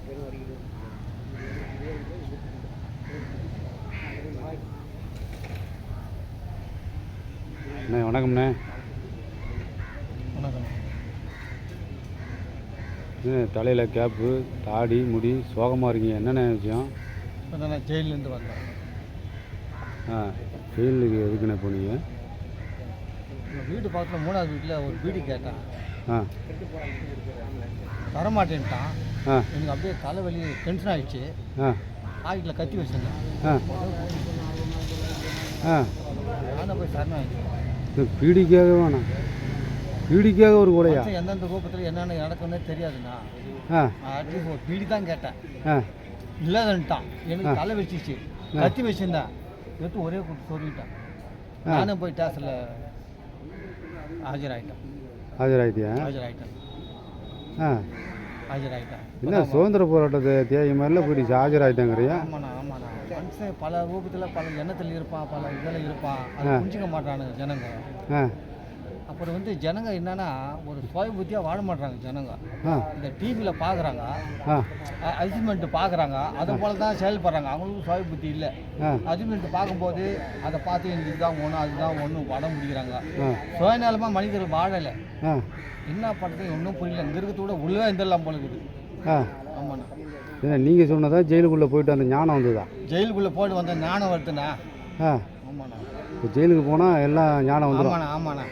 அண்ணே வணக்கம்ண்ணே. வணக்கம். தலையில் கேப்பு, தாடி, முடி, சோகமாக இருக்கீங்க, என்னென்ன விஷயம்? இப்போ தான் நான் ஜெயிலேருந்து வந்தேன். ஜெயிலுக்கு எதுக்குண்ணே போனீங்க? வீட்டு பக்கத்தில் 3வது வீட்டில் ஒரு பீடி கேட்டேன். தரமாட்டேன்ட்டான். எனக்கு அப்படியே தலைவலி டென்ஷன் ஆகிடுச்சு. ஆகிட்டில் கத்தி வச்சிருந்தேன். நானும் போய் சரணம் ஆகிடுச்சேன். பீடிக்காக வேணாம், பீடிக்காக ஒரு கூடையா? எந்தெந்த ரூபத்தில் என்னென்ன நடக்கும்னே தெரியாதுண்ணா. அட்லீஸ்ட் ஒரு பீடி தான் கேட்டேன். இல்லாதன்ட்டான். எனக்கு தலை வச்சிச்சு, கத்தி வச்சிருந்தேன். எடுத்து ஒரே கூட்டு சொல்லிட்டேன். நானும் போய் ஸ்டேஷனில் ஆஜராகிட்டேன். என்ன சுதந்திர போராட்டத்தை தேவை மாதிரிலாம் போயிடுச்சு, ஆஜராகிட்டாங்கறியா? ஆமாண்ணா. மனுஷன் பல ரூபத்தில் பல எண்ணத்தில் இருப்பான், பல இதில் இருப்பான். அதை புரிஞ்சிக்க மாட்டானுங்க ஜனங்க. அப்புறம் ஜனங்க என்னன்னா ஒரு சுய புத்தியாக வாழ மாட்டாங்க ஜனங்க. இந்த டிவியில் பார்க்குறாங்க, அச்சீவ்மெண்ட்டு பார்க்குறாங்க, அதை போல தான் செயல்படுறாங்க. அவங்களுக்கும் சுய புத்தி இல்லை. அச்சீவ்மெண்ட்டு பார்க்கும்போது அதை பார்த்து எனக்கு இதுதான் ஒன்று அதுதான் ஒன்று வட முடிக்கிறாங்க. சுயநலமாக மனிதர்கள் வாழலை. என்ன பண்ணுறது ஒன்றும் புரியல. இங்கே இருக்கிறத உள்ளே இருந்துடலாம் போல இருக்குது. ஆமாண்ணா. ஏன்னா நீங்கள் சொன்னதா ஜெயிலுக்குள்ளே போயிட்டு அந்த ஞானம் வந்ததா? ஜெயிலுக்குள்ளே போயிட்டு வந்த ஞானம் வருதுண்ணா. ஆமாண்ணா. இப்போ ஜெயிலுக்கு போனால் எல்லாம் ஞானம் வந்துடும். ஆமாண்ணா.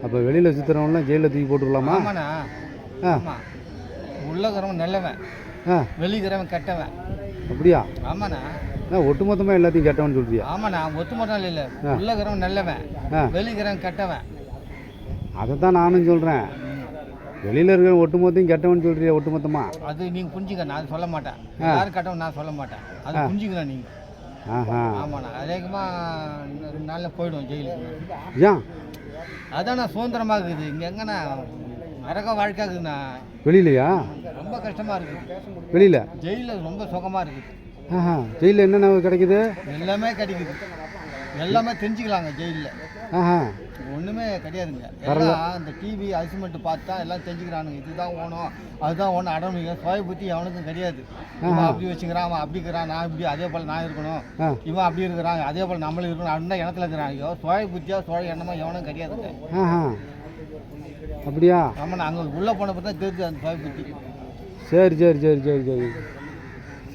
அப்போ வெளியில் சுற்றுறவங்களாம் ஜெயிலில் தூக்கி போட்டுக்கலாமா? ஆமாண்ணா. ஆமாம். உள்ளக்கிறவன் நல்லவன், வெளிக்கிறவன் கெட்டவன். அப்படியா? ஆமாண்ணா. ஒட்டுமொத்தமாக எல்லாத்தையும் கெட்டவன் சொல்றியா? ஆமாண்ணா. ஒட்டுமொத்தம் இல்லை. உள்ளக்கிறவன் நல்லவன், வெளிக்கிறவன் கெட்டவன். அதை தான் நானும் சொல்கிறேன். வெளியில் இருக்கிற ஒட்டுமொத்தையும் கெட்டவன் சொல்றியா? ஒட்டுமொத்தமாக அது நீங்கள் புரிஞ்சுக்க. நான் சொல்ல மாட்டேன். யாரும் கெட்டவன் நான் சொல்ல மாட்டேன். அது புரிஞ்சுக்கலாம் நீங்கள். ஆமாண்ணா. அதிகமாக 2 நாளில் போயிடுவோம் ஜெயிலுக்கு. ஏன்? அதான் நான் சுதந்திரமாக இருக்குது. இங்கே எங்கன்னா நரக வாழ்க்கை இருக்குதுண்ணா. வெளியிலையா? ரொம்ப கஷ்டமாக இருக்குது. வெளியில் ஜெயிலில் ரொம்ப சுகமாக இருக்குது. ஜெயிலில் என்னென்ன கிடைக்குது? எல்லாமே கிடைக்குது. எல்லாமே தெரிஞ்சுக்கலாங்க ஜெயிலில். ஒன்றுமே கிடையாதுங்க. எல்லாம் இந்த டிவி அசிமெண்ட் பார்த்து தான் எல்லாம் தெரிஞ்சுக்கிறானுங்க. இதுதான் ஓணும் அதுதான் ஒன்று அடம்பிங்க. சுய புத்தி எவனுக்கும் கிடையாது. இவன் அப்படி வச்சுக்கிறான், அவன் அப்படி இருக்கிறான், நான் இப்படி அதே போல் நான் இருக்கணும், இவன் அப்படி இருக்கிறான் அதே போல் நம்மளும் இருக்கணும் அப்படின்னு தான் இடத்துல இருக்கிறான். ஐயோ சுய புத்தியாக சுய எண்ணமாக எவனும் கிடையாதுங்க. அப்படியா? ஆமாண்ணா. அங்கே உள்ளே போன பற்றி தான் தெரிஞ்சு அந்த சுய புத்தி. சரி சரி சரி சரி சரி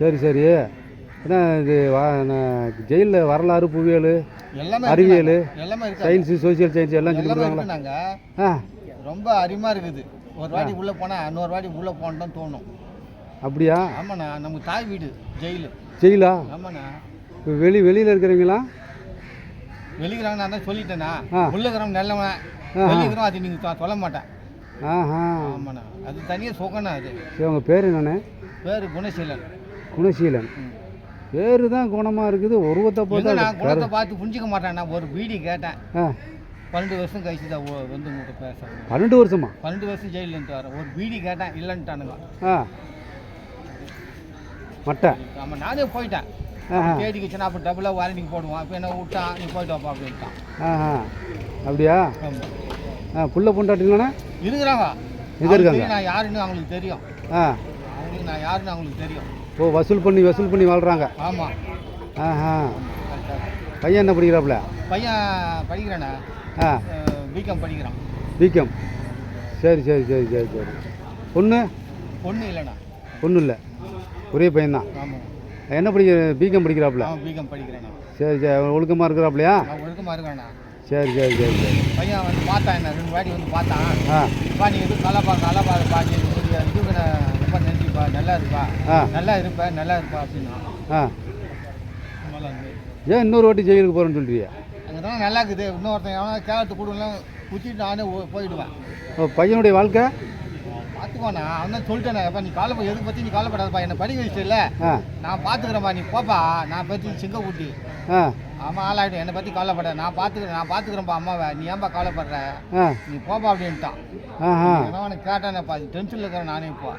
சரி சரி ஏன்னா இது ஜெயிலில் வரலாறு, புவியியல், எல்லாமே அறிவியல், எல்லாமே இருக்கு. சயின்ஸு, சோசியல் சயின்ஸ் எல்லாம் சொல்லி கொடுக்குறாங்களா? நாங்கள் ரொம்ப அருமையாக இருக்குது. ஒரு வாட்டி உள்ளே போனால் இன்னொரு வாட்டி உள்ளே போனோன்னு தோணும். அப்படியா? ஆமாண்ணா. நமக்கு தாய் வீடு ஜெயிலா? ஆமாண்ணா. இப்போ வெளியில் இருக்கிறீங்களா? வெளிக்கிறாங்க. நான் தான் சொல்லிட்டேண்ணா. உள்ளுக்கிறவன் நல்லவன், வெளிக்கிறோம் அது நீங்கள் சொல்ல மாட்டேன். ஆமாண்ணா. அது தனியாக சுகண்ணா. அது உங்கள் பேர் என்னண்ணே? பேர் குணசீலன். குணசீலன் பேரு தான் குணமாக இருக்குது. உருவத்தை பார்த்தா நான் குணத்தை பார்த்து புரிஞ்சிக்க மாட்டேன். நான் ஒரு பீடி கேட்டேன். 12 வருஷம் கழிச்சு தான் உங்கள்கிட்ட பேசுகிறேன். 12 வருஷமா? 12 வருஷம் ஜெயிலேருந்து வரேன். ஒரு பீடி கேட்டேன், இல்லைன்ட்டானுங்க. மட்டை. ஆமாம். நானே போயிட்டேன். தேடிக்கிச்சுன்னா அப்போ டபுளாக வாரண்டிக்கு போடுவான். இப்போ என்ன விட்டான், நீ போயிட்டு வாப்பா அப்படின்ட்டான். அப்படியா? புள்ள பொண்டாட்டிங்களாண்ணா இருக்கிறாங்க. எங்கே இருக்காங்க? நான் யாருன்னு அவங்களுக்கு தெரியும். அவங்களுக்கு நான் யாருன்னு அவங்களுக்கு தெரியும். ஓ, வசூல் பண்ணி வாழ்கிறாங்க. ஆமாம். பையன் என்ன படிக்கிறாப்புல? பையன் படிக்கிறானே. பிகாம் படிக்கிறான். பிகாம். சரி சரி சரி சரி சரி பொண்ணு இல்லைண்ணா. பொண்ணு இல்லை, ஒரே பையன்தான். ஆமாம். என்ன பிகாம் படிக்கிறாப்புல? பிகாம் படிக்கிறானே. சரி சரி ஒழுக்கமாக இருக்கிறாப்புலையா? ஒழுக்கமாக இருக்காண்ணா. சரி சரி சரி சரி பையன் பார்த்தான். என்ன 2 வாட்டி பார்த்தான். இப்போ நீ எதுவும் கலாப்பா நீ இதுக்கு ரொம்ப நன்றிப்பா, நல்லா இருப்பா, நல்லா இருப்பா அப்படின்னா. ஏன் இன்னொரு வாட்டி ஜெயிலுக்கு போகிறேன்னு சொல்றியா? அங்கே தான் நல்லா இருக்குது. இன்னொருத்தன் எவனா கேரத்து கொடுக்கலாம் குச்சிட்டு நானே போயிடுவேன். பையனுடைய வாழ்க்கை பார்த்துக்கோண்ணா. அவன் தான் சொல்லிட்டேண்ணா. எப்போ நீ எதுக்கு பற்றி நீ கவலைப்படாதப்பா, என்னை படிக்க வச்சு இல்லை, நான் பார்த்துக்கிறேன்ப்பா, நீ போப்பா, நான் பற்றி சிங்க குட்டி. ஆமாம் ஆளாயிடும், என்னை பற்றி கவலைப்பட, நான் பார்த்துக்கிறேன்ப்பா அம்மாவை, நீ ஏன்பா கவலைப்படுற, நீ போப்பா அப்படின்ட்டான். அவனுக்கு கேட்டானேப்பா, அது டென்ஷனில் இருக்கிறேன் நானே. இப்போ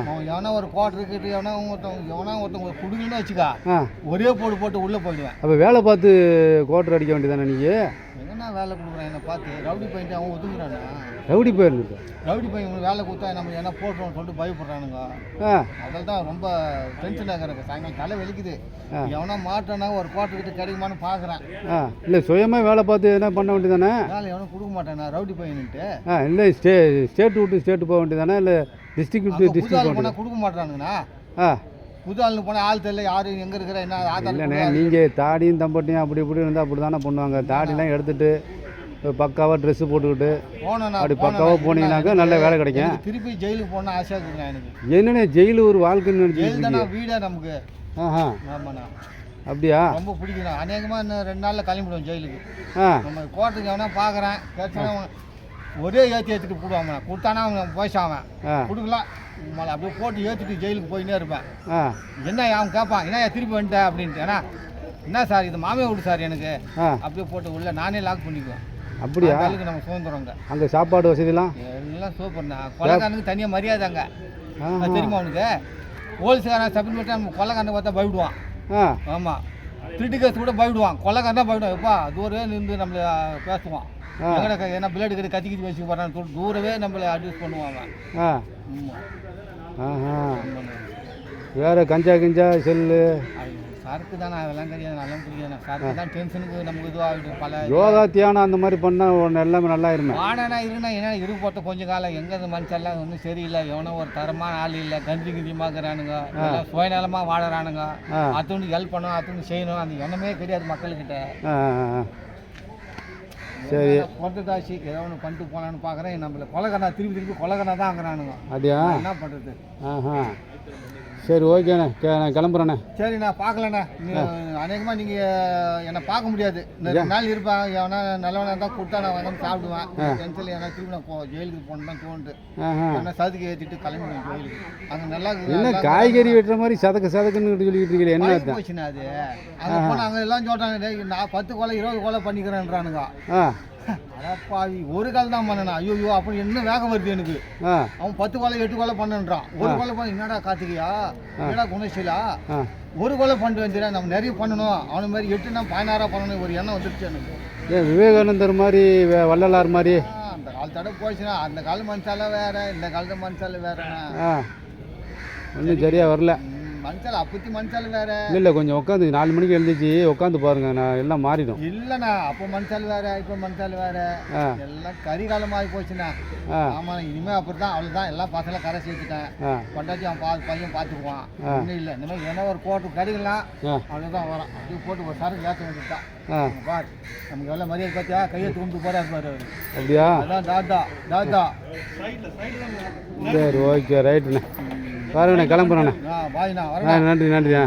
அவன் எவனா ஒரு கோட்டை இருக்குது, எவனா ஒருத்தவங்க குடுங்கன்னு வச்சுக்கா, ஒரே போட்டு உள்ளே போயிடுவேன். அப்போ வேலை பார்த்து கோட்டர் அடிக்க வேண்டியதானே? நீங்கள் என்ன வேலை கொடுக்குறான் என்னை பார்த்து ரவுடி பையன் அவன் ஒதுக்குறானா ரவுடி போயிருந்துட்டு ரவுடி பையன் இவனுக்கு வேலை கொடுத்தா நம்ம என்ன போட்டுறோம்னு சொல்லிட்டு பயப்படுறானுங்க ஆ அதில் தான் ரொம்ப டென்ஷன் ஆகிறாங்க சாயங்காலம் தலை வலிக்குது எவனா மாட்டானா ஒரு போட்டுக்கிட்டு கிடைக்குமான்னு பார்க்குறேன் ஆ இல்லை சுயமாக வேலை பார்த்து என்ன பண்ண வேண்டியதானே வேலை எவனும் கொடுக்க மாட்டானா ரவுடி பையன்ட்டு ஆ இல்லை ஸ்டேட் விட்டு ஸ்டேட்டு போக வேண்டியதானே இல்லை டிஸ்ட்ரிக்ட் விட்டு புது டிஸ்ட்ரிக்ட் ஆள் போக போனால் கொடுக்க மாட்டானுங்கண்ணா ஆ புது ஆளுன்னு போனால் ஆள் தெரியல யாரு எங்கே இருக்கிற என்ன ஆதார் இல்லைண்ணே நீங்கள் தாடியும் தம்பட்டியும் அப்படி இப்படி இருந்தால் அப்படி தானே பண்ணுவாங்க தாடிலாம் எடுத்துட்டு பக்காவாக ட்ரெஸ்ஸு போட்டுக்கிட்டு போனேண்ணா அப்படி பக்காவாக போனீங்கன்னாக்கா நல்ல வேலை கிடைக்கும் திருப்பி ஜெயிலுக்கு போனால் ஆசையாக இருக்குங்க எனக்கு என்னண்ணே ஜெயிலு ஒரு வாழ்க்கைன்னு ஜெயில் நினச்சி தானே வீடே நமக்கு ஆஹா ஆமாண்ணா அப்படியா ரொம்ப பிடிக்கும் அநேகமாக இன்னும் 2 நாளில் கிளம்பிடுவோம் ஜெயிலுக்கு ஆ நம்ம கோர்ட்டுக்கு எவனா பார்க்குறேன் கேட்டானா ஒரே ஏற்றிட்டு போடுவாங்க கொடுத்தானா அவன் பேசாமன் ஆ கொடுக்கலாம் மலை அப்படியே போட்டு ஏற்றிட்டு ஜெயிலுக்கு போயின்னே இருப்பேன் ஆ என்ன அவன் கேட்பான் என்ன திருப்பி வந்துட்டேன் அப்படின்ட்டு ஏன்னா என்ன சார் இது மாமே விடு சார் எனக்கு ஆ அப்படியே போட்டு உள்ள நானே லாக் பண்ணிக்குவேன் அப்படியா அதுக்கு நம்ம சுதந்திரங்க அங்கே சாப்பாடு வசதிலாம் எல்லாம் சூப்பர்ண்ணா கொலைக்காரனுக்கு தனியாக மரியாதை அங்கே ஆஹா. அது தெரியுமா அவனுக்கு ஹோல்சேலான சப்மிட் பண்ணி நம்ம கொலைக்காரனை பார்த்தா பயப்படுவான் ஆ ஆமாம் திருட்டு கேஸ் கூட பயப்படுவான் கொலைக்காரன் தான் பயப்படுவான் எப்பா தூரவே நின்று நம்மளை பேசுவான் எங்கடா என்ன பிளேடு கட்டி கத்தி கத்தி வச்சுக்க போறான்னு சொல்லிட்டு தூரவே நம்மளை அட்வைஸ் பண்ணுவாங்க ஆ ஆமாம் ஆஹா வேறு கஞ்சா கிஞ்சா செல்லு சரக்கு தானே அதெல்லாம் தெரியாது நல்லா புரியாது சரக்கு தான் டென்ஷனுக்கு நமக்கு இதுவாகிடும் பல யோகா தியானம் அந்த மாதிரி பண்ணால் ஒன்று எல்லாமே நல்லா இருமே ஆனா இருந்தா என்ன இருக்கு போட்ட கொஞ்ச காலம் எங்க இந்த மனுஷெல்லாம் ஒன்றும் சரியில்லை எவனோ ஒரு தரமான ஆள் இல்லை கஞ்சி கிஞ்சிமாக்குறானுங்க சுயநலமாக வாழறானுங்க அத்தொன்று ஹெல்ப் பண்ணணும் அத்தொன்று செய்யணும் அந்த எண்ணமே கிடையாது மக்கள்கிட்ட ஆ ஆ சரி பொறுத்ததாச்சு ஏதோ ஒன்று பண்ணிட்டு போகலான்னு பார்க்குறேன் நம்மள கொலகனா திருப்பி கொலகனா தான் ஆகுறானுங்க அப்படியா என்ன பண்ணுறது ஆஹா சரி ஓகேண்ணே நான் கிளம்புறேண்ணே சரிண்ணா பார்க்கலண்ணா அநேகமாக நீங்கள் என்னை பார்க்க முடியாது இந்த 2 நாள் இருப்பேன் எவனா நல்லவனா தான் கொடுத்தா நான் வந்து சாப்பிடுவேன் டென்ஷனில் ஏன்னா திரும்பி நான் ஜெயிலுக்கு போகணும் தான் தோணுது ஏன்னா சதுக்கு ஏற்றிட்டு கிளம்பிடுவேன் ஜெயிலுக்கு அங்கே நல்லா என்ன காய்கறி வெட்டுற மாதிரி சதக்குன்னு சொல்லிக்கிட்டு இருக்கீங்க என்ன போச்சுண்ணா அது அங்கே போனால் அங்கே எல்லாம் சொல்கிறாங்க நான் 10 கொலை 20 கொலை பண்ணிக்கிறேன்றானுங்க ஆ அடப்பாவி ஒரு கால் தான் பண்ணனா ஐயோ அப்படி என்ன வேகம் வருது எனக்கு அவன் 10 கொலை 8 கொலை பண்ணன்றான் ஒரு கொலை பண்ண என்னடா கார்த்திகையா என்னடா குணசீலா ஒரு கொலை பண்ணிட்டு வந்துடுறேன் நம்ம நிறைய பண்ணணும் அவனை மாதிரி 8னா 16 பண்ணணும் ஒரு எண்ணம் வந்துடுச்சு எனக்கு ஏன் விவேகானந்தர் மாதிரி வள்ளலார் மாதிரி அந்த காலத்தோட போச்சுன்னா அந்த கால மனுஷால வேற இந்த காலத்து மனுஷால வேறண்ணா ஒன்றும் சரியாக வரல மனுஷால அப்பத்தி மனுஷால வேற இல்லை கொஞ்சம் உட்காந்து 4 மணிக்கு எழுந்திரிச்சு உட்காந்து பாருங்க நான் எல்லாம் மாறிடும் இல்லைண்ணா அப்போ மனுஷால் வேற இப்போ மனுஷால் வேற எல்லாம் கரிகாலம் ஆகி போச்சுண்ணா ஆமாம் இனிமேல் அப்படி தான் அவ்வளோதான் எல்லாம் பசங்களை கரை சேர்த்துட்டேன் கொண்டாச்சி அவன் பையன் பார்த்துக்குவான் இன்னும் இல்லை இனிமேல் என்ன ஒரு கோட்டு கறிக்கலாம் அவ்வளோதான் வரான் அப்படியே போட்டு ஒரு சரக்கு ஏற்ற வேண்டியதுதான் பார் நமக்கு எவ்வளோ மரியாதை பார்த்தியா கையை தூண்டு போறாரு பாரு அவர் அப்படியா அதான் தாத்தா சரி ஓகே ரைட்டுண்ணே பாருங்கண்ணே கிளம்புறேண்ணே பாய்ண்ணா நன்றி நன்றிண்ணா